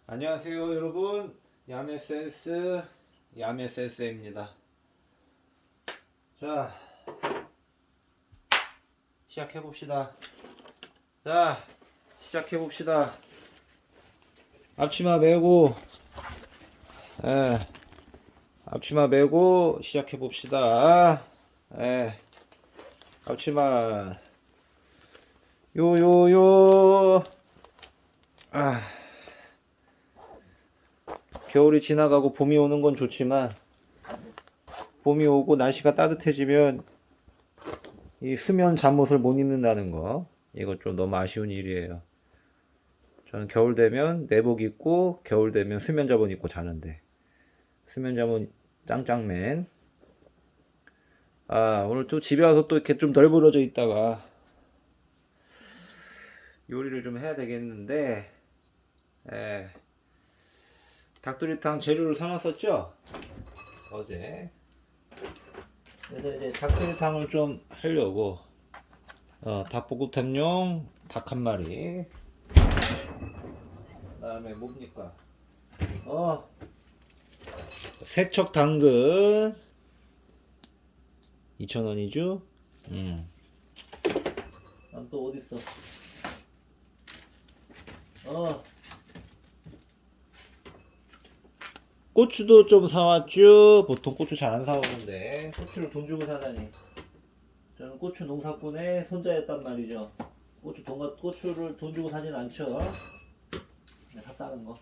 안녕하세요 여러분, 야매센스 야매센스입니다. 자, 시작해봅시다. 자, 시작해봅시다. 앞치마 메고, 예, 앞치마 메고 시작해봅시다. 예, 앞치마 요요요. 겨울이 지나가고 봄이 오는 건 좋지만 봄이 오고 날씨가 따뜻해지면 이 수면 잠옷을 못 입는다는 거, 이거 좀 너무 아쉬운 일이에요. 저는 겨울 되면 내복 입고 겨울 되면 수면 잠옷 입고 자는데, 수면 잠옷 짱짱맨. 오늘 또 집에 와서 또 이렇게 좀 널브러져 있다가 요리를 좀 해야 되겠는데, 예, 닭도리탕 재료를 사놨었죠 어제. 그래서 이제 닭도리탕을 좀 하려고 닭볶음탕용 닭 한 마리, 그다음에 뭡니까, 세척 당근 2,000원이죠. 또 어딨어. 고추도 좀 사왔죠. 보통 고추 잘 안 사오는데 고추를 돈 주고 사다니. 저는 고추 농사꾼의 손자였단 말이죠. 고추를 돈 주고 사진 않죠. 그냥 샀다는 거.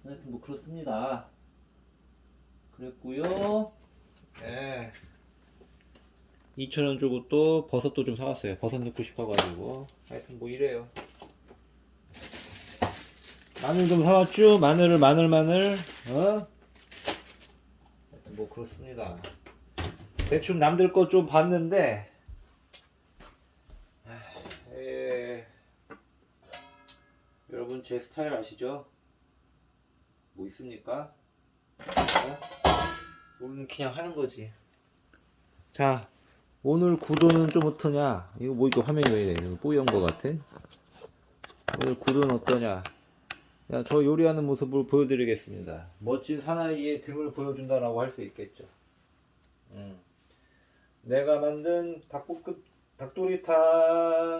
하여튼 뭐 그렇습니다. 그랬고요. 예. 2,000원 주고 또 버섯도 좀 사왔어요. 버섯 넣고 싶어가지고. 하여튼 뭐 이래요. 마늘 좀 사왔죠. 마늘. 하여튼 뭐 그렇습니다. 대충 남들 거 좀 봤는데, 여러분 제 스타일 아시죠? 뭐 있습니까? 우리는 그냥 하는 거지. 자, 오늘 구도는 좀 어떠냐? 이거 뭐, 이거 화면이 왜 이래? 이거 뿌연 거 같아? 오늘 구도는 어떠냐? 야, 저 요리하는 모습을 보여드리겠습니다. 멋진 사나이의 등을 보여준다라고 할 수 있겠죠. 내가 만든 닭도리탕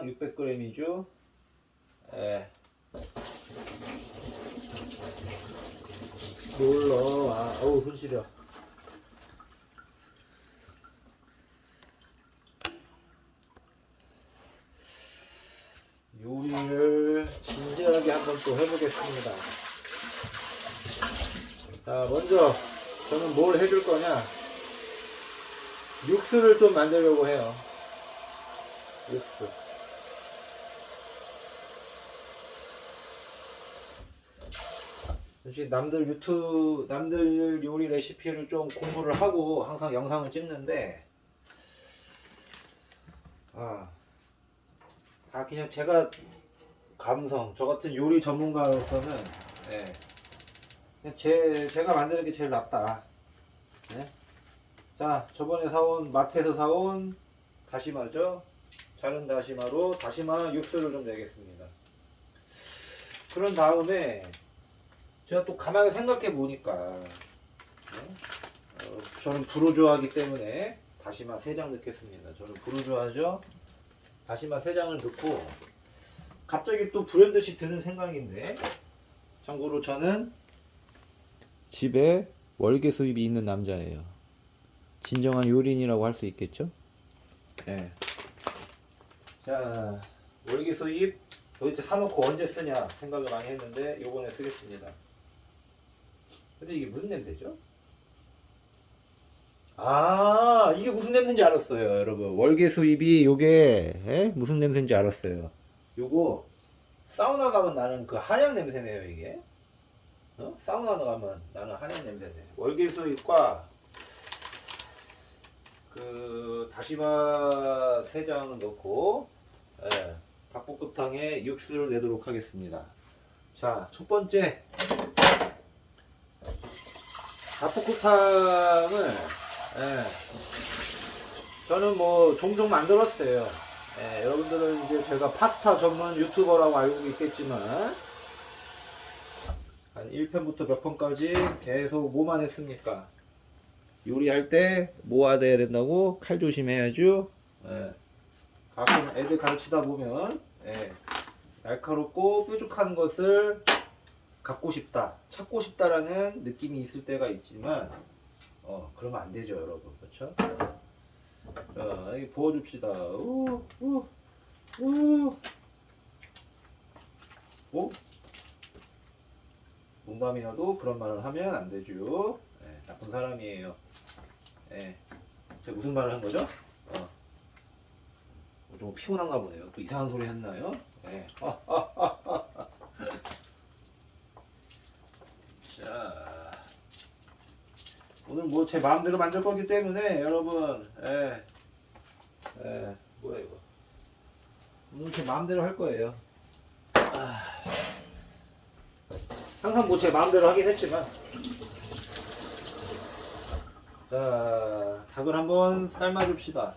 600g이죠. 예. 놀러와. 어우, 손 시려. 요리를 진지하게 한번 또 해보겠습니다. 자, 먼저 저는 뭘 해줄 거냐? 육수를 좀 만들려고 해요. 육수. 사실 남들 요리 레시피를 좀 공부를 하고 항상 영상을 찍는데, 다 그냥 제가 저 같은 요리 전문가로서는, 그냥 제가 만드는 게 제일 낫다. 네? 자, 저번에 마트에서 사온 다시마죠. 자른 다시마로 다시마 육수를 좀 내겠습니다. 그런 다음에 제가 또 가만히 생각해 보니까, 저는 불우주하기 때문에 다시마 3장 넣겠습니다. 저는 불우주하죠. 다시마 3장을 넣고, 갑자기 또 불현듯이 드는 생각인데, 참고로 저는 집에 월계 수입이 있는 남자예요. 진정한 요리인이라고 할 수 있겠죠? 네. 자, 월계 수입 도대체 사놓고 언제 쓰냐 생각을 많이 했는데 요번에 쓰겠습니다. 근데 이게 무슨 냄새죠? 이게 무슨 냄새인지 알았어요, 여러분. 월계 수입이 요게 무슨 냄새인지 알았어요. 요거 사우나 가면 나는 그 한약 냄새네요, 이게. 사우나 가면 나는 한약 냄새네. 월계 수입과 그 다시마 3장을 넣고, 닭볶음탕에 육수를 내도록 하겠습니다. 자, 첫 번째 닭볶음탕을, 저는 뭐 종종 만들었어요. 여러분들은 이제 제가 파스타 전문 유튜버라고 알고 있겠지만, 한 1편부터 몇 편까지 계속 뭐만 했습니까? 요리할 때 뭐가 돼야 된다고? 칼 조심해야죠. 예. 가끔 애들 가르치다 보면 날카롭고 뾰족한 것을 갖고 싶다, 찾고 싶다라는 느낌이 있을 때가 있지만 그러면 안 되죠, 여러분. 그렇죠? 자, 여기 부어줍시다. 농담이라도 그런 말을 하면 안 되죠. 나쁜 사람이에요. 제가 무슨 말을 한 거죠? 좀 피곤한가 보네요. 또 이상한 소리 했나요? 자, 오늘 뭐 제 마음대로 만들 거기 때문에 여러분, 뭐야 이거? 오늘 제 마음대로 할 거예요. 항상 뭐 제 마음대로 하긴 했지만, 자, 닭을 한번 삶아줍시다.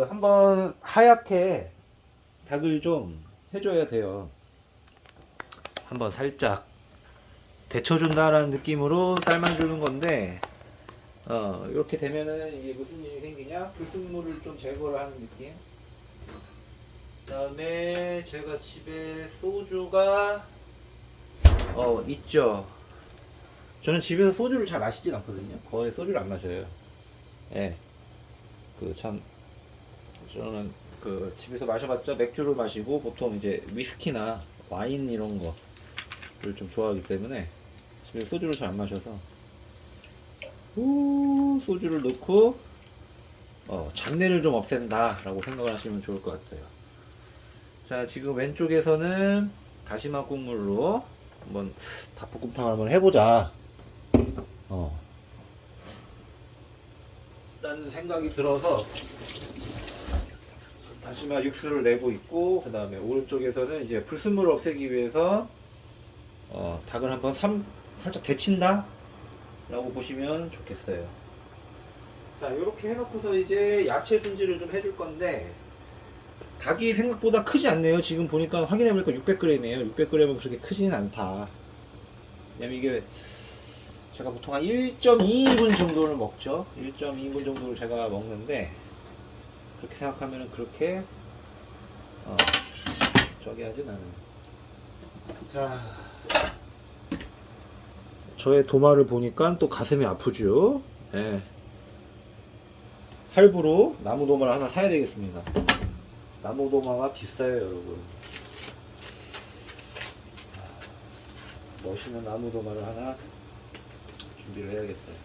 한번 하얗게 닭을 좀 해줘야 돼요. 한번 살짝 데쳐준다라는 느낌으로 삶아주는 건데, 이렇게 되면은 이게 무슨 일이 생기냐? 불순물을 좀 제거를 하는 느낌. 그 다음에 제가 집에 소주가 있죠. 저는 집에서 소주를 잘 마시진 않거든요. 거의 소주를 안 마셔요. 저는 집에서 마셔봤자 맥주를 마시고 보통 이제 위스키나 와인 이런 거를 좀 좋아하기 때문에 집에서 소주를 잘 안 마셔서 소주를 넣고 잡내를 좀 없앤다 라고 생각을 하시면 좋을 것 같아요. 자, 지금 왼쪽에서는 다시마 국물로 한번 닭볶음탕을 한번 해보자 라는 생각이 들어서 다시마 육수를 내고 있고, 그 다음에 오른쪽에서는 이제 불순물을 없애기 위해서 닭을 한번 살짝 데친다 라고 보시면 좋겠어요. 자, 이렇게 해놓고서 이제 야채 손질을 좀 해줄 건데, 닭이 생각보다 크지 않네요. 지금 보니까 확인해보니까 600g이에요 600g은 그렇게 크지는 않다. 왜냐면 이게 제가 보통 한 1.2인분 정도를 먹죠. 1.2인분 정도를 제가 먹는데, 그렇게 생각하면 그렇게 저기 하진 않아요. 자, 저의 도마를 보니까 또 가슴이 아프죠. 할부로 나무 도마를 하나 사야 되겠습니다. 나무 도마가 비싸요, 여러분. 멋있는 나무 도마를 하나 준비를 해야겠어요.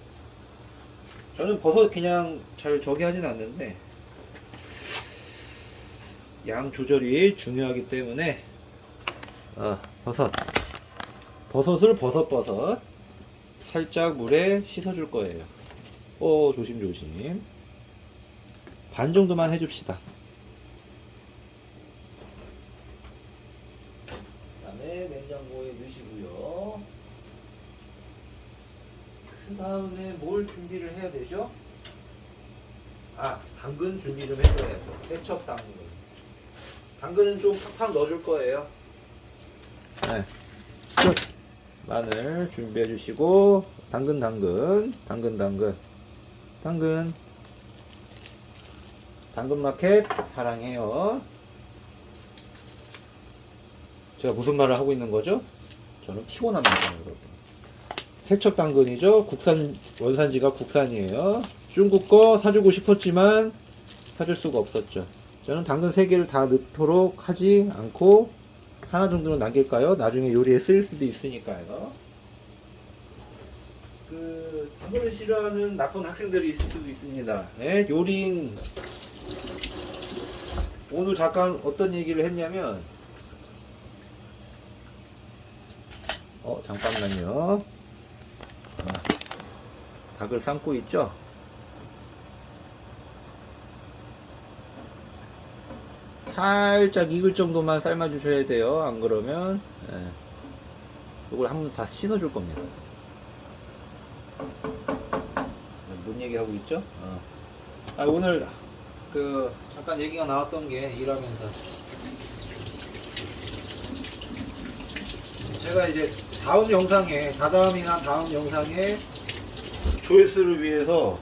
저는 버섯 그냥 잘 저기 하진 않는데, 양 조절이 중요하기 때문에 버섯을 버섯 살짝 물에 씻어줄 거예요. 조심조심. 반 정도만 해줍시다. 그 다음에 냉장고에 넣으시고요. 그 다음에 뭘 준비를 해야 되죠? 당근 준비 좀 해줘야죠. 세척 당근. 당근은 좀 팍팍 넣어줄 거예요. 끝. 마늘 준비해 주시고, 당근 마켓 사랑해요. 제가 무슨 말을 하고 있는 거죠? 저는 피곤합니다, 여러분. 세척 당근이죠. 원산지가 국산이에요. 중국 거 사주고 싶었지만 사줄 수가 없었죠. 저는 당근 3개를 다 넣도록 하지 않고 하나 정도는 남길까요? 나중에 요리에 쓰일 수도 있으니까요. 당근을 싫어하는 나쁜 학생들이 있을 수도 있습니다. 요리인 오늘 잠깐 어떤 얘기를 했냐면, 잠깐만요. 닭을 삶고 있죠? 살짝 익을 정도만 삶아 주셔야 돼요. 안 그러면 이걸 한번 다 씻어 줄 겁니다. 뭔 얘기 하고 있죠? 오늘 잠깐 얘기가 나왔던 게, 일하면서 제가 이제 다다음이나 다음 영상에 조회수를 위해서,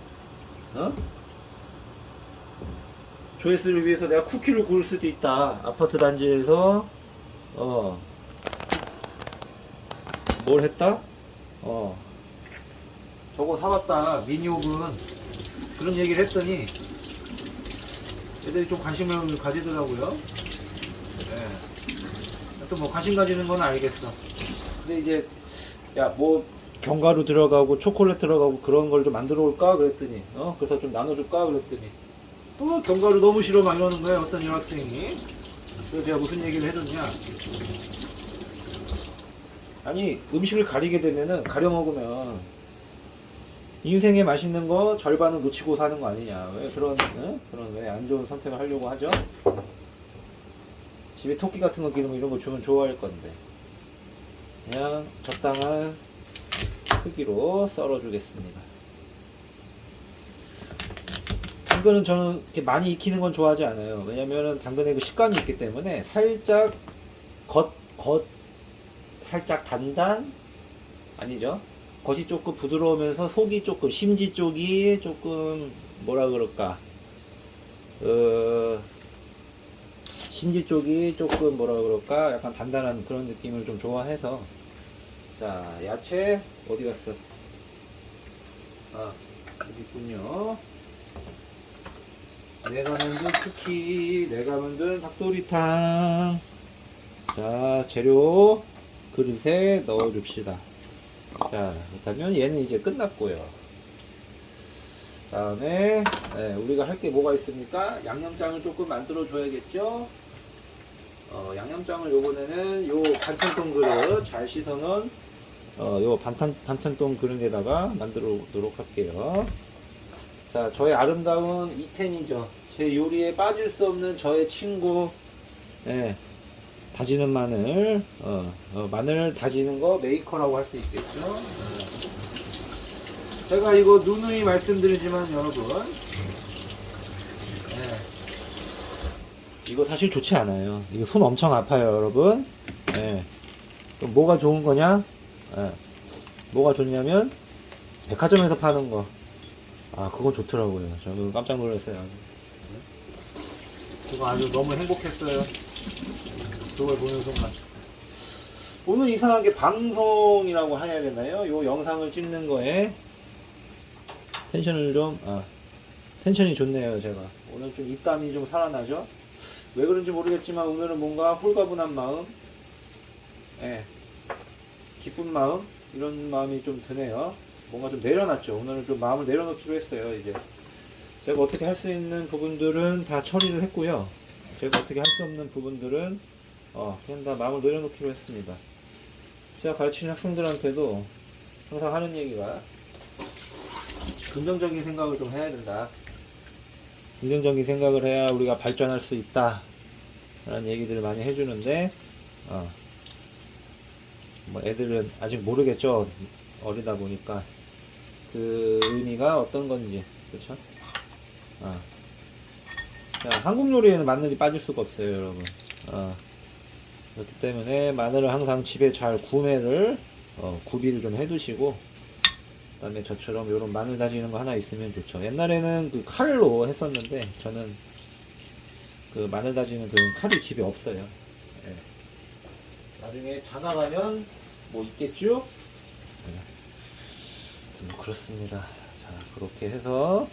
조회수를 위해서 내가 쿠키를 구울 수도 있다. 아파트 단지에서, 뭘 했다? 저거 사왔다. 미니오븐. 그런 얘기를 했더니, 애들이 좀 관심을 가지더라고요. 네. 하여튼 뭐 관심 가지는 건 알겠어. 근데 이제 야 뭐 견과류 들어가고 초콜릿 들어가고 그런 걸 좀 만들어 올까 그랬더니 그래서 좀 나눠줄까 그랬더니 견과류 너무 싫어 막 이러는 거야 어떤 여학생이. 그래서 제가 무슨 얘기를 해줬냐, 아니 음식을 가리게 되면은 가려 먹으면 인생에 맛있는 거 절반은 놓치고 사는 거 아니냐. 왜 그런 왜 안 좋은 선택을 하려고 하죠? 집에 토끼 같은 거 기르면 이런 거 주면 좋아할 건데 그냥 적당한 크기로 썰어 주겠습니다. 당근은 저는 이렇게 많이 익히는 건 좋아하지 않아요. 왜냐면은 당근에 그 식감이 있기 때문에 살짝 살짝 단단? 아니죠. 겉이 조금 부드러우면서 속이 조금, 심지 쪽이 조금 뭐라 그럴까, 심지 쪽이 조금 뭐라 그럴까, 약간 단단한 그런 느낌을 좀 좋아해서. 자, 야채 어디 갔어? 여기 있군요. 내가 만든 쿠키, 내가 만든 닭도리탕. 자, 재료 그릇에 넣어 줍시다. 자, 그렇다면 얘는 이제 끝났고요. 다음에 우리가 할 게 뭐가 있습니까? 양념장을 조금 만들어 줘야겠죠. 양념장을 요번에는 요 반찬통 그릇 잘 씻어놓은 요 반찬통 그릇에다가 만들어 보도록 할게요. 자, 저의 아름다운 이텐이죠. 제 요리에 빠질 수 없는 저의 친구, 다지는 마늘, 마늘 다지는 거 메이커라고 할 수 있겠죠. 제가 이거 누누이 말씀드리지만 여러분, 이거 사실 좋지 않아요. 이거 손 엄청 아파요, 여러분. 그럼 뭐가 좋은 거냐? 뭐가 좋냐면 백화점에서 파는 거. 그건 좋더라고요. 저는 깜짝 놀랐어요. 그거 아주 너무 행복했어요. 그걸 보는 순간. 오늘 이상하게 방송이라고 해야 되나요? 요 영상을 찍는 거에 텐션을 좀, 텐션이 좋네요, 제가. 오늘 좀 입담이 좀 살아나죠? 왜 그런지 모르겠지만 오늘은 뭔가 홀가분한 마음, 기쁜 마음, 이런 마음이 좀 드네요. 뭔가 좀 내려놨죠. 오늘은 좀 마음을 내려놓기로 했어요, 이제. 제가 어떻게 할 수 있는 부분들은 다 처리를 했고요. 제가 어떻게 할 수 없는 부분들은 그냥 다 마음을 내려놓기로 했습니다. 제가 가르치는 학생들한테도 항상 하는 얘기가 긍정적인 생각을 좀 해야 된다. 긍정적인 생각을 해야 우리가 발전할 수 있다 라는 얘기들을 많이 해주는데 뭐 애들은 아직 모르겠죠. 어리다 보니까 그 의미가 어떤 건지. 그렇죠? 자, 한국 요리에는 마늘이 빠질 수가 없어요, 여러분. 그렇기 때문에 마늘을 항상 집에 잘 구매를 구비를 좀 해두시고, 그 다음에 저처럼 요런 마늘 다지는 거 하나 있으면 좋죠. 옛날에는 그 칼로 했었는데 저는 그 마늘 다지는 그런 칼이 집에 없어요. 나중에 장가가면 뭐 있겠죠? 그렇습니다. 자, 그렇게 해서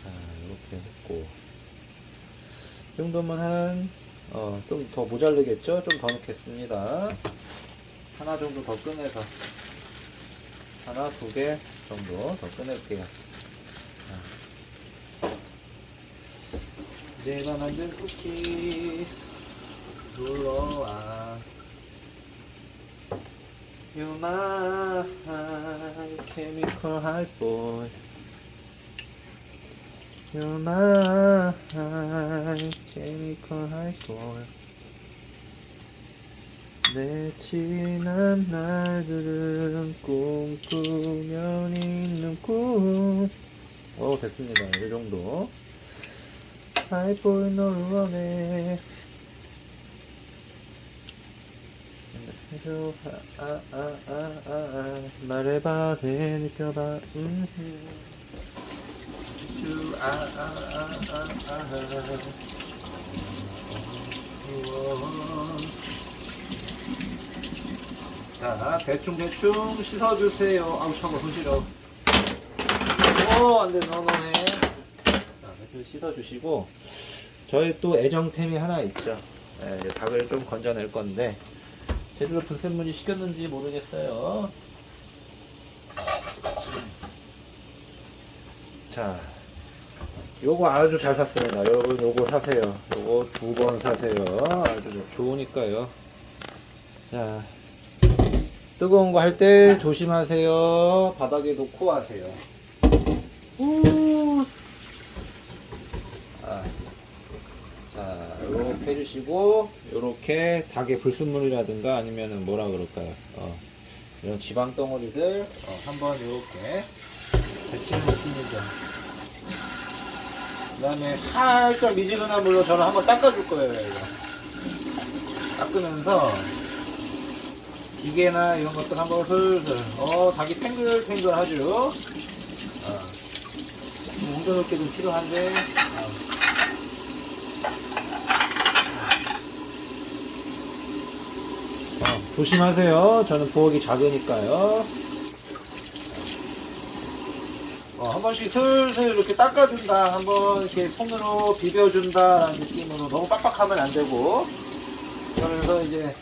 자, 이렇게 했고, 이 정도면 좀 더 모자르겠죠? 좀 더 넣겠습니다. 하나 정도 더 꺼내서, 하나, 두 개 정도 더 꺼낼게요. 내가 만든 쿠키, 놀러와. You're my chemical high boy. You're my chemical high boy. 내 지난 날들은 꿈꾸면 있는 꿈. 됐습니다. 이 정도. high boy 너를 원해. 말해봐 내 느껴봐 자 대충 씻어주세요. 아우 참아 손 시려. 안돼 너너해. 자 대충 씻어주시고 저의 또 애정템이 하나 있죠. 네, 이제 닭을 좀 건져낼 건데 제대로 분쇄물이 시켰는지 모르겠어요. 자, 요거 아주 잘 샀습니다. 여러분 요거 사세요. 요거 2번 사세요. 아주 좋으니까요. 자, 뜨거운 거 할 때 조심하세요. 바닥에 놓고 하세요. 자, 요렇게 해주시고 요렇게 닭의 불순물이라든가 아니면은 뭐라 그럴까요? 이런 지방 덩어리들 한번 요렇게 데치는 느낌이죠. 그 다음에 살짝 미지근한 물로 저는 한번 닦아줄 거예요. 이거 닦으면서 기계나 이런 것들 한번 슬슬 닭이 탱글탱글하죠. 웅겨놓게 좀 필요한데 조심하세요. 저는 부엌이 작으니까요. 한 번씩 슬슬 이렇게 닦아준다. 한번 이렇게 손으로 비벼준다라는 느낌으로 너무 빡빡하면 안 되고. 그러면서 이제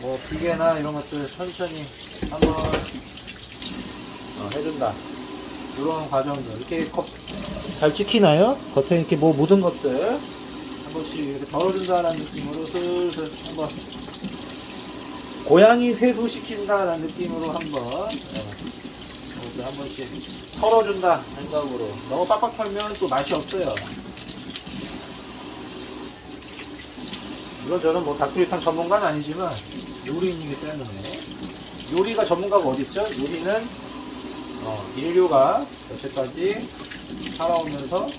뭐 비계나 이런 것들 천천히 한번 해준다. 이런 과정들 이렇게 잘 찍히나요? 겉에 이렇게 뭐 묻은 것들 한 번씩 이렇게 덜어준다라는 느낌으로 슬슬 한번 고양이 세수시킨다라는 느낌으로 한번 한 번씩 털어준다 생각으로. 너무 빡빡 털면 또 맛이 없어요. 물론 저는 뭐 닭도리탕 전문가는 아니지만 요리인이기 때문에. 요리가 전문가가 어딨죠? 요리는 인류가 여태까지 살아오면서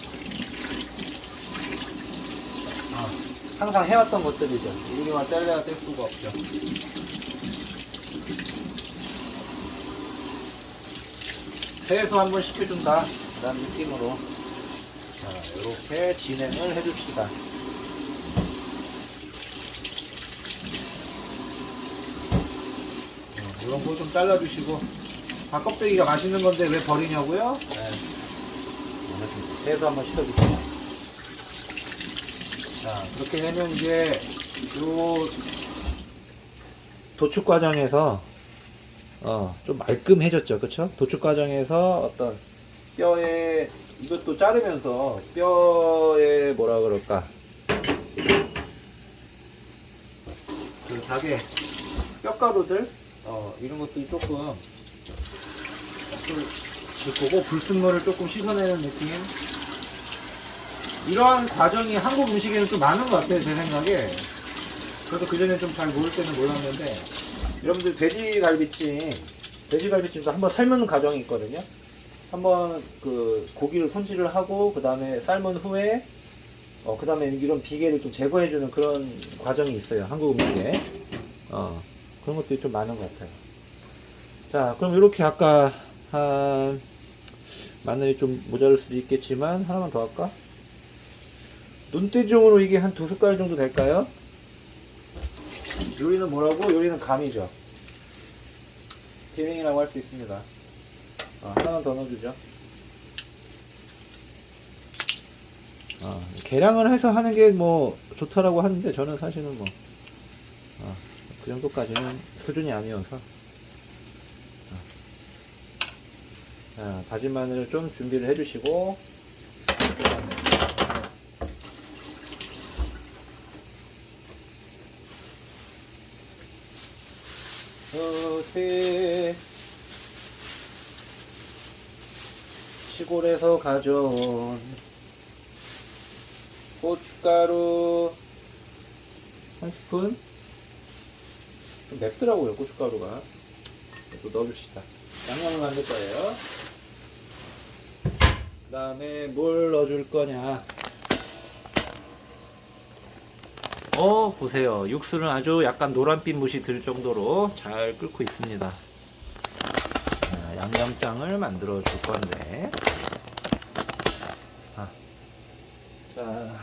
항상 해왔던 것들이죠. 인류와 뗄래야 뗄 수가 없죠. 세수 한번 시켜준다 라는 느낌으로 이렇게 진행을 해줍시다. 이런 거 좀 잘라주시고. 닭 껍데기가 맛있는 건데 왜 버리냐고요? 세수 한번 시켜주세요. 자, 그렇게 되면 이제 요 도축 과정에서 좀 말끔해졌죠. 그쵸? 도축 과정에서 어떤 뼈에 이것도 자르면서 뼈에 뭐라 그럴까, 그 닭의 뼈가루들 이런 것들이 조금 거고 불순물을 조금 씻어내는 느낌. 이러한 과정이 한국 음식에는 좀 많은 것 같아요, 제 생각에. 저도 그전에 좀 잘 모를 때는 몰랐는데, 여러분들 돼지갈비찜도 한번 삶는 과정이 있거든요. 한번 그 고기를 손질을 하고 그 다음에 삶은 후에 그 다음에 이런 비계를 좀 제거해주는 그런 과정이 있어요, 한국 음식에. 그런 것들이 좀 많은 것 같아요. 자, 그럼 이렇게 아까 마늘이 좀 모자랄 수도 있겠지만 하나만 더 할까? 눈대중으로 이게 한 2숟갈 정도 될까요? 요리는 뭐라고? 요리는 감이죠. 기능이라고 할 수 있습니다. 하나만 더 넣어주죠. 계량을 해서 하는 게 뭐 좋다라고 하는데 저는 사실은 뭐 그 정도까지는 수준이 아니어서. 자, 다진 마늘을 좀 준비를 해주시고, 시골에서 가져온 고춧가루 한 스푼. 좀 맵더라고요, 고춧가루가. 또 넣어줍시다. 양념을 만들 거예요. 그 다음에 뭘 넣어줄 거냐. 보세요. 육수는 아주 약간 노란빛 무시 들 정도로 잘 끓고 있습니다. 자, 양념장을 만들어 줄 건데. 자,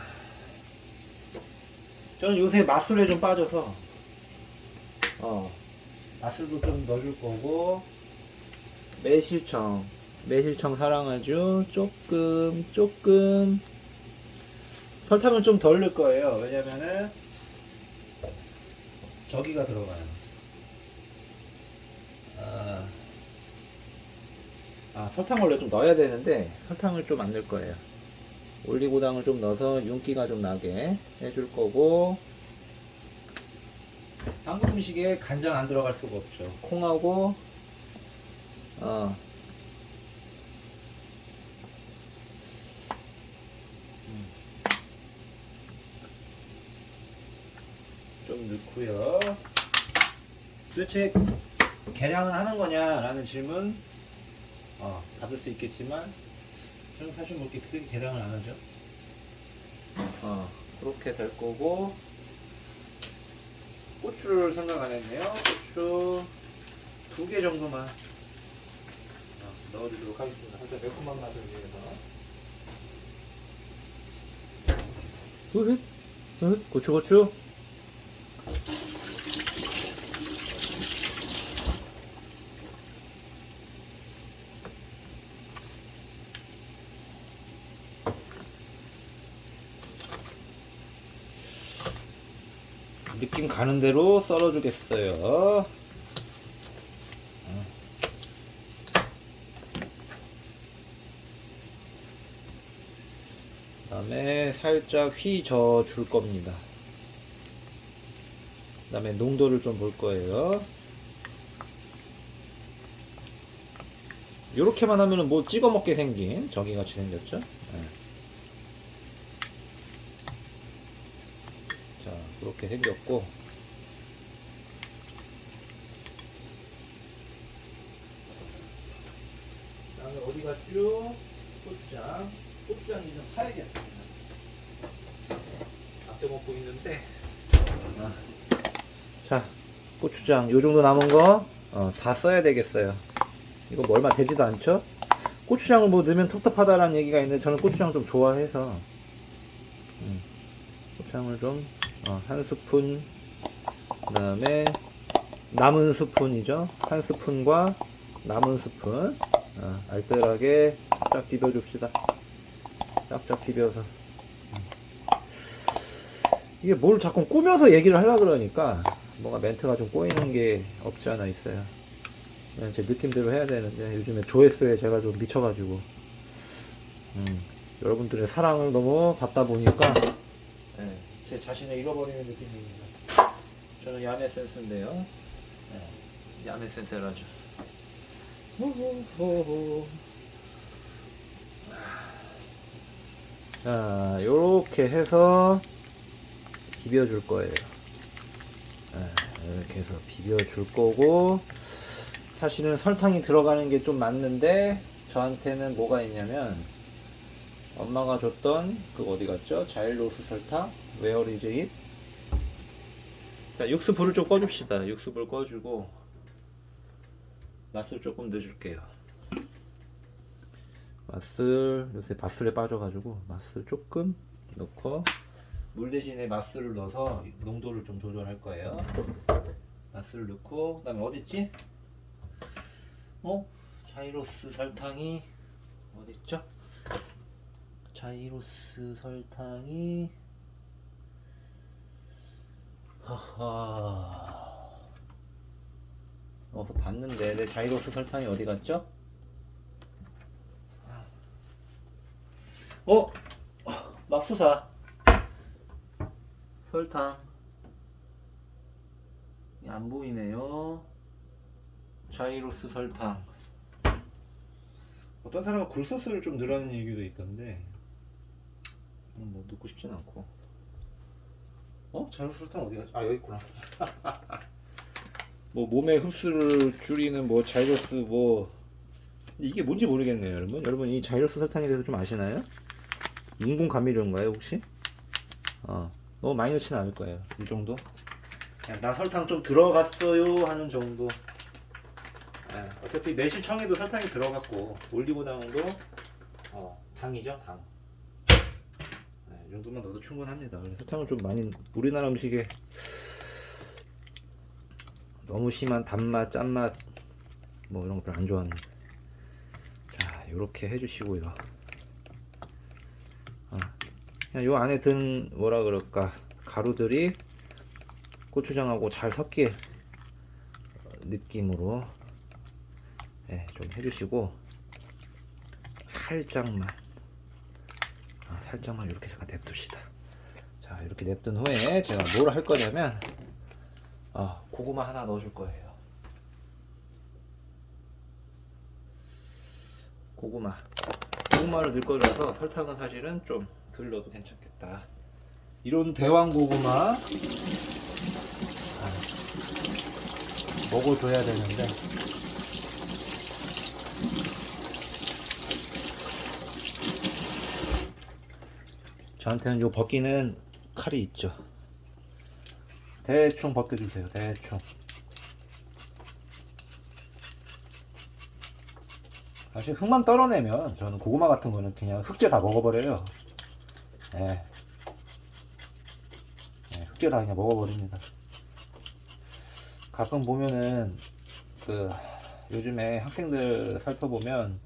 저는 요새 맛술에 좀 빠져서, 맛술도 좀 넣어줄 거고, 매실청 사랑하죠. 조금. 설탕은 좀 덜 넣을 거예요. 왜냐면은, 저기가 들어가요. 설탕 원래 좀 넣어야 되는데 설탕을 좀 안 넣을 거예요. 올리고당을 좀 넣어서 윤기가 좀 나게 해줄 거고, 한국 음식에 간장 안 들어갈 수가 없죠. 콩하고 좀 넣고요. 도대체 계량은 하는 거냐 라는 질문 받을 수 있겠지만, 저는 사실 뭐 이렇게 크게 계량을 안 하죠. 그렇게 될 거고, 고추를 생각 안 했네요. 고추 2개 정도만 넣어주도록 하겠습니다. 살짝 매콤한 맛을 위해서. 고추. 느낌 가는 대로 썰어 주겠어요. 그 다음에 살짝 휘저 줄 겁니다. 그 다음에 농도를 좀 볼 거예요. 요렇게만 하면은 뭐 찍어 먹게 생긴 저기 같이 생겼죠. 자, 그렇게 생겼고, 그 다음에 어디 갔죠? 고추장이 좀 파야겠습니다. 아껴 먹고 있는데. 자, 고추장 요 정도 남은 거 다 써야 되겠어요. 이거 뭐 얼마 되지도 않죠? 고추장을 뭐 넣으면 텁텁하다라는 얘기가 있는데, 저는 고추장 좀 좋아해서 고추장을 좀 한 스푼, 그 다음에 남은 스푼이죠. 한 스푼과 남은 스푼 알뜰하게 쫙 비벼 줍시다. 쫙쫙 비벼서. 이게 뭘 자꾸 꾸며서 얘기를 하려고 그러니까 뭔가 멘트가 좀 꼬이는 게 없지 않아 있어요. 그냥 제 느낌대로 해야 되는데, 요즘에 조회수에 제가 좀 미쳐가지고 여러분들의 사랑을 너무 받다 보니까 제 자신을 잃어버리는 느낌입니다. 저는 야매 센스인데요. 야매 센스라죠. 자, 요렇게 해서 비벼줄 거예요. 이렇게 해서 비벼줄 거고, 사실은 설탕이 들어가는 게 좀 맞는데, 저한테는 뭐가 있냐면, 엄마가 줬던 그 어디 갔죠? 자일로스 설탕, Where is it? 자, 육수 불을 좀 꺼줍시다. 육수 불 꺼주고 맛술 조금 넣어줄게요. 맛술, 요새 맛술에 빠져가지고 맛술 조금 넣고, 물 대신에 맛술을 넣어서 농도를 좀 조절할 거예요. 맛술을 넣고, 그 다음에 어딨지? 자이로스 설탕이 어딨죠? 자이로스 설탕이 어서 봤는데 내 자이로스 설탕이 어디 갔죠? 맙소사 설탕 안 보이네요. 자이로스 설탕. 어떤 사람은 굴소스를 좀 넣으라는 얘기도 있던데, 뭐 넣고 싶진 않고. 자이로스 설탕 어디 갔지? 여기 있구나. 뭐 몸에 흡수를 줄이는 뭐 자이로스 뭐, 이게 뭔지 모르겠네요. 여러분 이 자이로스 설탕에 대해서 좀 아시나요? 인공 감미료인가요 혹시? 너무 많이 넣지는 않을 거예요. 이 정도. 그냥 나 설탕 좀 들어갔어요 하는 정도. 예, 어차피 매실청에도 설탕이 들어갔고 올리고당도 당이죠, 당. 이 정도만 넣어도 충분합니다. 설탕을 좀 많이, 우리나라 음식에 너무 심한 단맛, 짠맛 뭐 이런 거 별로 안 좋아하는. 자, 이렇게 해주시고요. 그냥 요 안에 든 뭐라 그럴까, 가루들이 고추장하고 잘 섞일 느낌으로 좀 해주시고, 살짝만 이렇게 잠깐 냅둡시다. 자, 이렇게 냅둔 후에 제가 뭘 할 거냐면 고구마 하나 넣어줄 거예요. 고구마를 넣을 거라서 설탕은 사실은 좀 덜 넣어도 괜찮겠다. 이런 대왕 고구마 먹어줘야 되는데 저한테는 요 벗기는 칼이 있죠. 대충 벗겨주세요. 대충. 사실 흙만 떨어내면 저는 고구마 같은 거는 그냥 흙째 다 먹어버려요. 흙째 다 그냥 먹어버립니다. 가끔 보면은 요즘에 학생들 살펴보면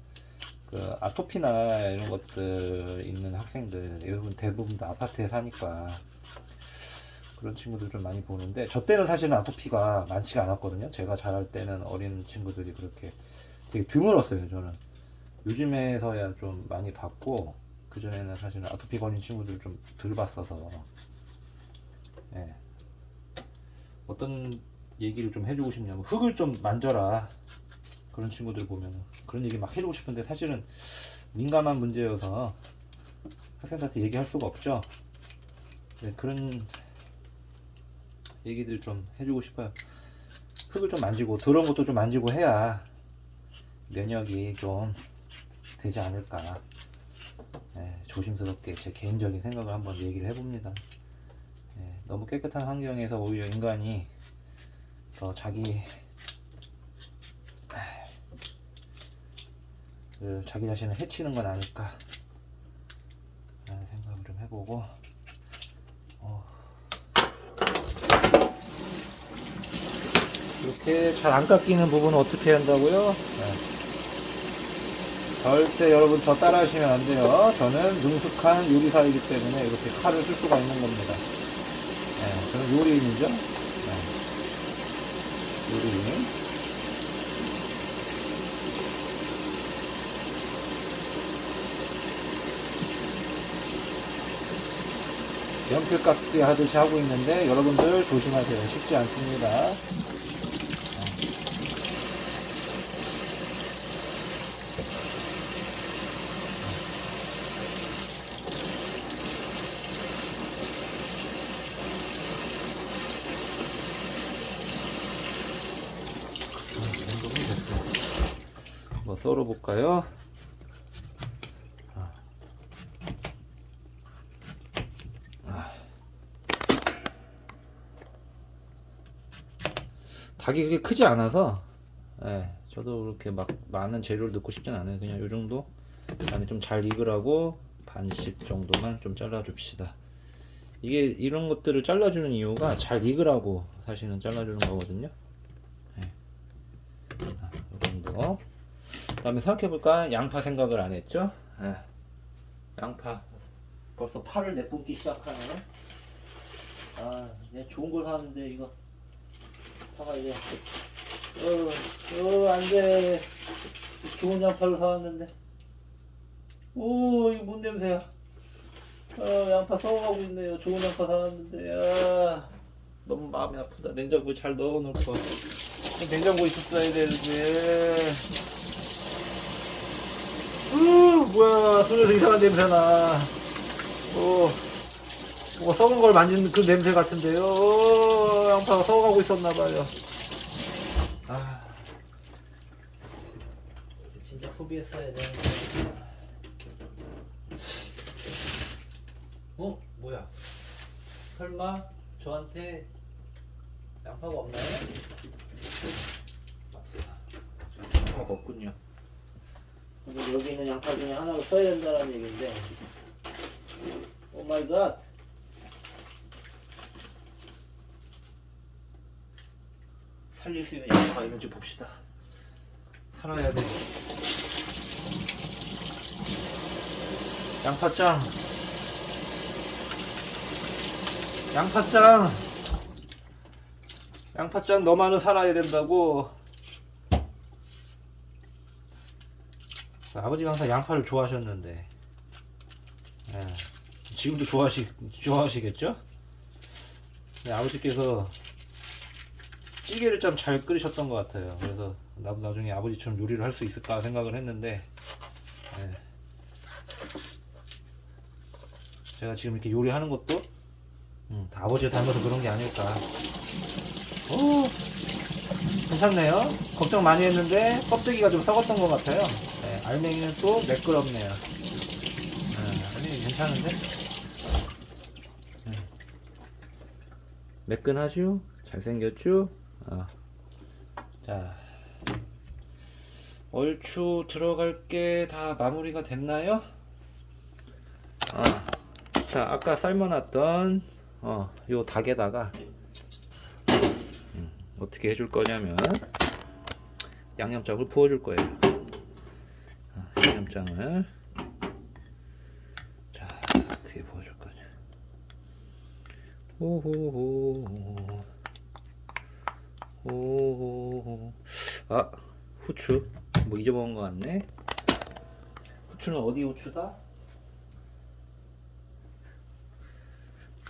아토피나 이런 것들 있는 학생들, 대부분 다 아파트에 사니까 그런 친구들 좀 많이 보는데, 저 때는 사실은 아토피가 많지가 않았거든요. 제가 자랄 때는 어린 친구들이 그렇게 되게 드물었어요. 저는 요즘에서야 좀 많이 봤고, 그전에는 사실은 아토피 걸린 친구들 좀 덜 봤어서 어떤 얘기를 좀 해주고 싶냐면, 흙을 좀 만져라, 그런 친구들 보면 그런 얘기 막 해주고 싶은데 사실은 민감한 문제여서 학생들한테 얘기할 수가 없죠. 그런 얘기들 좀 해주고 싶어요. 흙을 좀 만지고 더러운 것도 좀 만지고 해야 면역이 좀 되지 않을까. 조심스럽게 제 개인적인 생각을 한번 얘기를 해봅니다. 너무 깨끗한 환경에서 오히려 인간이 더 자기 자신을 해치는 건 아닐까 라는 생각을 좀 해보고, 이렇게 잘 안 깎이는 부분은 어떻게 한다고요? 절대 여러분 저 따라 하시면 안 돼요. 저는 능숙한 요리사이기 때문에 이렇게 칼을 쓸 수가 있는 겁니다. 저는 요리인이죠. 요리인. 연필깎이 하듯이 하고 있는데 여러분들 조심하세요. 쉽지 않습니다. 뭐 썰어 볼까요? 닭이 그렇게 크지 않아서 저도 그렇게 막 많은 재료를 넣고 싶진 않아요. 그냥 요 정도 안에 좀 잘 익으라고 반씩 정도만 좀 잘라 줍시다. 이게 이런 것들을 잘라주는 이유가 잘 익으라고 사실은 잘라주는 거거든요. 이 정도. 다음에 생각해볼까? 양파 생각을 안 했죠? 양파 벌써 팔을 내뿜기 시작하네. 내가 좋은 거 사왔는데 이거 사가 이제 안돼. 좋은 양파를 사왔는데 이거 뭔 냄새야. 양파 썩어가고 있네요. 좋은 양파 사왔는데 너무 마음이 아프다. 냉장고에 잘 넣어놓을 거. 냉장고에 있었어야 되는데. 뭐야, 손에서 이상한 냄새나. 뭐 썩은 걸 만지는 그 냄새 같은데요. 양파가 썩어가고 있었나봐요. 진짜 소비했어야 되는데. 뭐야. 설마 저한테 양파가 없나요? 양파가 없군요. 근데 여기 있는 양파 중에 하나를 써야 된다는 얘기인데, 오 마이 갓. 살릴 수 있는 양파가 있는지 봅시다. 살아야 돼. 양파짱. 양파짱. 양파짱 너만은 살아야 된다고. 아버지가 항상 양파를 좋아하셨는데, 지금도 좋아하시겠죠? 네, 아버지께서 찌개를 좀 잘 끓이셨던 것 같아요. 그래서 나도 나중에 아버지처럼 요리를 할 수 있을까 생각을 했는데, 제가 지금 이렇게 요리하는 것도 다 아버지를 닮아서 그런 게 아닐까. 오, 괜찮네요. 걱정 많이 했는데 껍데기가 좀 썩었던 것 같아요. 알맹이는 또 매끄럽네요. 알맹이 괜찮은데? 매끈하죠? 잘생겼죠? 자, 얼추 들어갈 게 다 마무리가 됐나요? 자, 아까 삶아놨던 요 닭에다가 어떻게 해줄 거냐면 양념장을 부어줄 거예요. 양념장을 자, 어떻게 부어줄 거냐. 호호호. 호호호. 후추 뭐 잊어먹은 것 같네. 후추는 어디 후추다?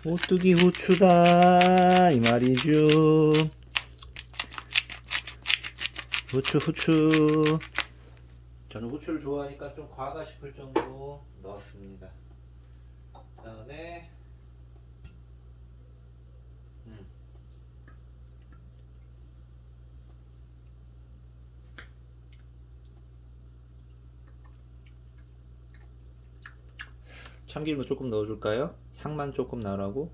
오뚜기 후추다 이 말이죠. 후추. 저는 후추를 좋아하니까 좀 과하다 싶을 정도로 넣었습니다. 그 다음에 참기름도 조금 넣어줄까요? 향만 조금 나라고.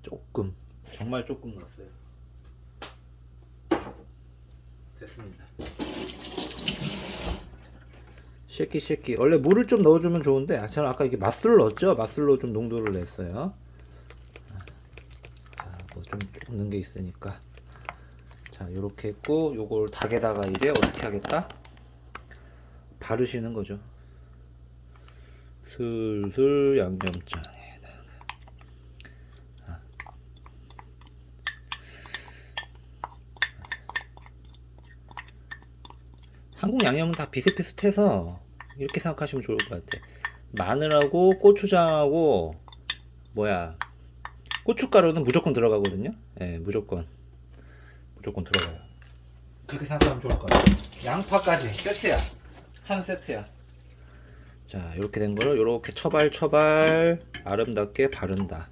조금, 정말 조금 넣었어요. 됐습니다. 쉐키. 원래 물을 좀 넣어주면 좋은데, 저는 아까 이게 맛술을 넣었죠? 맛술로 좀 농도를 냈어요. 자, 뭐 좀 넣는 게 있으니까. 자, 요렇게 했고, 요걸 닭에다가 이제 어떻게 하겠다? 바르시는 거죠. 슬슬 양념장에다가. 한국 양념은 다 비슷비슷해서 이렇게 생각하시면 좋을 것 같아. 마늘하고 고추장하고 고춧가루는 무조건 들어가거든요. 무조건 들어가요. 그렇게 생각하면 좋을 것 같아요. 양파까지 세트야. 한 세트야. 자, 이렇게 된 거를 이렇게 처발 아름답게 바른다.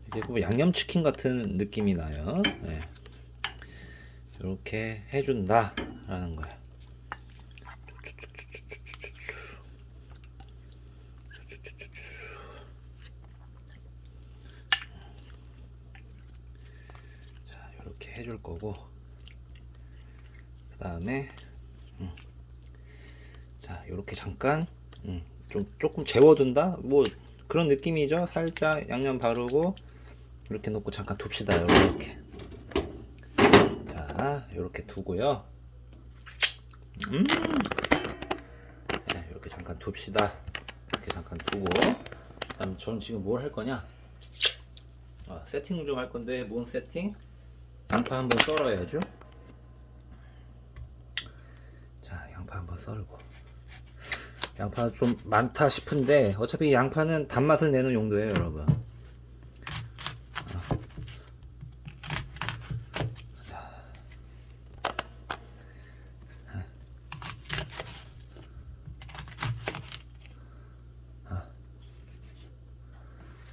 이게 뭐 양념치킨 같은 느낌이 나요. 이렇게 해준다 라는 거야. 자, 이렇게 해줄 거고, 그 다음에 자, 이렇게 잠깐 조금 재워둔다 뭐 그런 느낌이죠. 살짝 양념 바르고 이렇게 놓고 잠깐 둡시다. 이렇게. 자, 이렇게 두고요. 이렇게 잠깐 둡시다. 이렇게 잠깐 두고, 그다음 저는 지금 뭘 할 거냐? 세팅 좀 할 건데, 뭔 세팅? 양파 한번 썰어야죠. 자, 양파 한번 썰고. 양파 좀 많다 싶은데 어차피 양파는 단맛을 내는 용도예요, 여러분.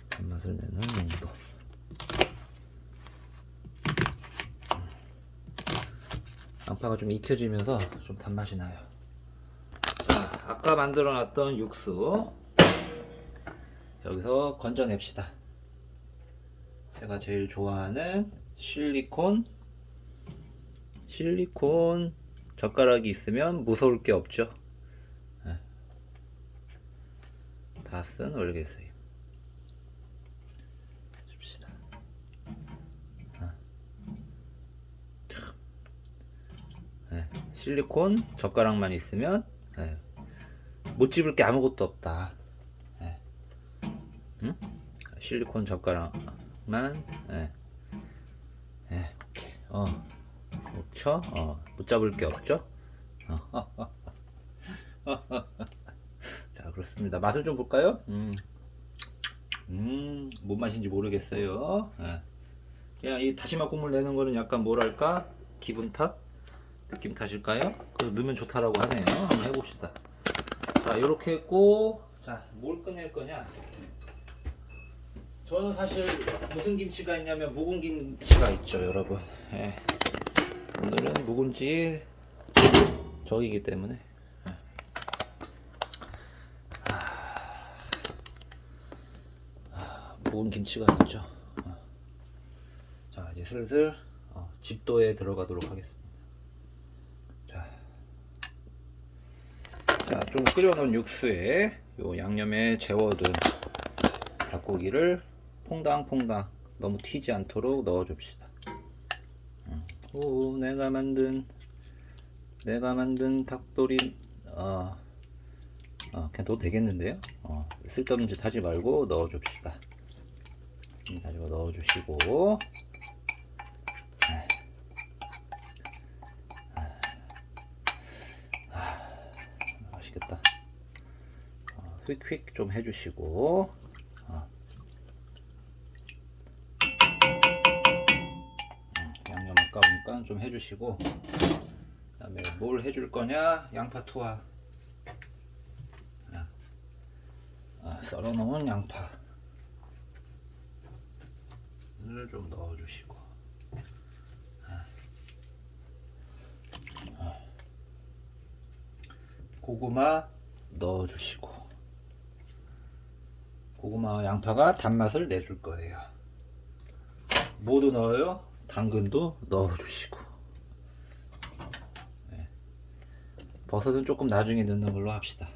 단맛을 내는 용도. 양파가 좀 익혀지면서 좀 단맛이 나요. 자, 아까 만들어 놨던 육수 여기서 건져냅시다. 제가 제일 좋아하는 실리콘 젓가락이 있으면 무서울 게 없죠. 다 쓴 월계수잎 줍시다. 실리콘 젓가락만 있으면 못 집을 게 아무것도 없다. 응? 실리콘 젓가락만 그렇죠? 못 잡을 게 없죠? 자, 그렇습니다. 맛을 좀 볼까요? 뭔 맛인지 모르겠어요. 그냥 이 다시마 국물 내는 거는 약간 뭐랄까? 기분 탓? 느낌 탓일까요? 그래서 넣으면 좋다라고 하네요. 한번 해봅시다. 자, 이렇게 했고, 자, 뭘 꺼낼 거냐? 저는 사실 무슨 김치가 있냐면 묵은 김치가 있죠, 여러분. 오늘은 묵은지 저이기 때문에 묵은 김치가 있죠. 자, 이제 슬슬 집도에 들어가도록 하겠습니다. 자, 좀 끓여놓은 육수에 요 양념에 재워둔 닭고기를 퐁당퐁당 너무 튀지 않도록 넣어줍시다. 오, 내가 만든 닭도리 그냥 넣어도 되겠는데요? 쓸데없는 짓 하지 말고 넣어줍시다. 가지고 넣어주시고 맛있겠다. 휙휙 좀 해주시고 양념 아까우니까 좀 해주시고 그 다음에 뭘 해줄 거냐? 양파 투하. 썰어놓은 양파를 좀 넣어주시고 고구마 넣어주시고 고구마 양파가 단맛을 내줄 거예요. 모두 넣어요. 당근도 넣어주시고 버섯은 조금 나중에 넣는 걸로 합시다.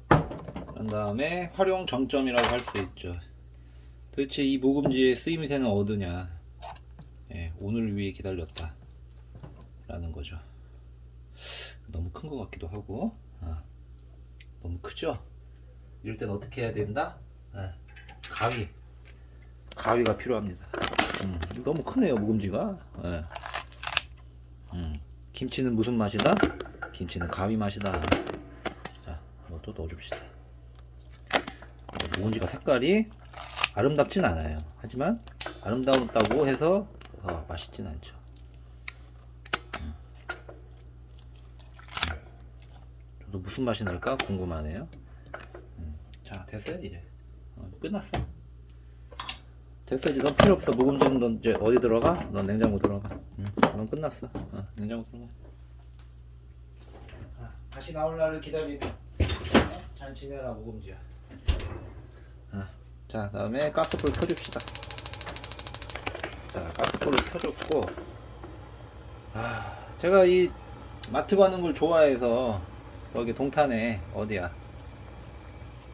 그런 다음에 활용 정점이라고 할 수 있죠. 도대체 이 묵은지의 쓰임새는 어디냐? 오늘 위해 기다렸다 라는 거죠. 너무 큰 것 같기도 하고 너무 크죠? 이럴 땐 어떻게 해야 된다? 가위가 필요합니다. 너무 크네요, 묵은지가. 김치는 무슨 맛이다? 김치는 가위 맛이다. 자, 이것도 넣어줍시다. 묵은지가 색깔이 아름답진 않아요. 하지만 아름다웠다고 해서 맛있진 않죠. 저도 무슨 맛이 날까 궁금하네요. 자, 됐어요 이제. 끝났어. 됐어, 이제 넌 필요 없어. 묵은지는 넌 이제 어디 들어가? 넌 냉장고 들어가. 넌 끝났어. 냉장고 들어가. 다시 나올 날을 기다리며 잘 지내라 묵은지야. 자, 다음에 가스불 켜줍시다. 자, 가스불을 켜줬고 제가 이 마트 가는 걸 좋아해서 여기 동탄에 어디야?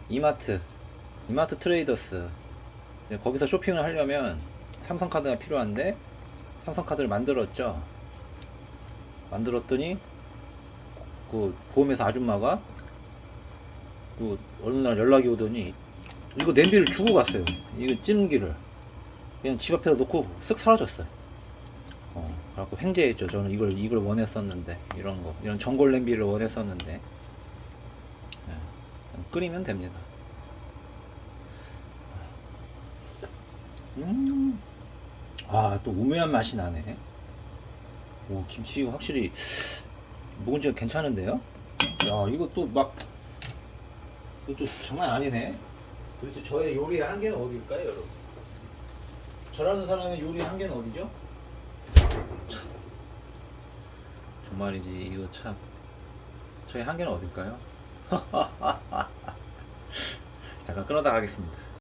이마트 트레이더스. 거기서 쇼핑을 하려면 삼성카드가 필요한데 삼성카드를 만들었죠. 만들었더니 그 보험회사 아줌마가 그 어느 날 연락이 오더니 이거 냄비를 주고 갔어요. 이거 찜기를 그냥 집 앞에다 놓고 쓱 사라졌어요. 그래갖고 횡재했죠. 저는 이걸 원했었는데, 이런 전골 냄비를 원했었는데. 끓이면 됩니다. 또 우매한 맛이 나네. 오, 김치 확실히 묵은지가 괜찮은데요? 야, 이것도 이것도 장난 아니네. 도대체 저의 요리의 한계는 어디일까요, 여러분? 저라는 사람의 요리의 한계는 어디죠? 정말이지, 이거 참. 저의 한계는 어딜까요? 잠깐 끊어다 가겠습니다.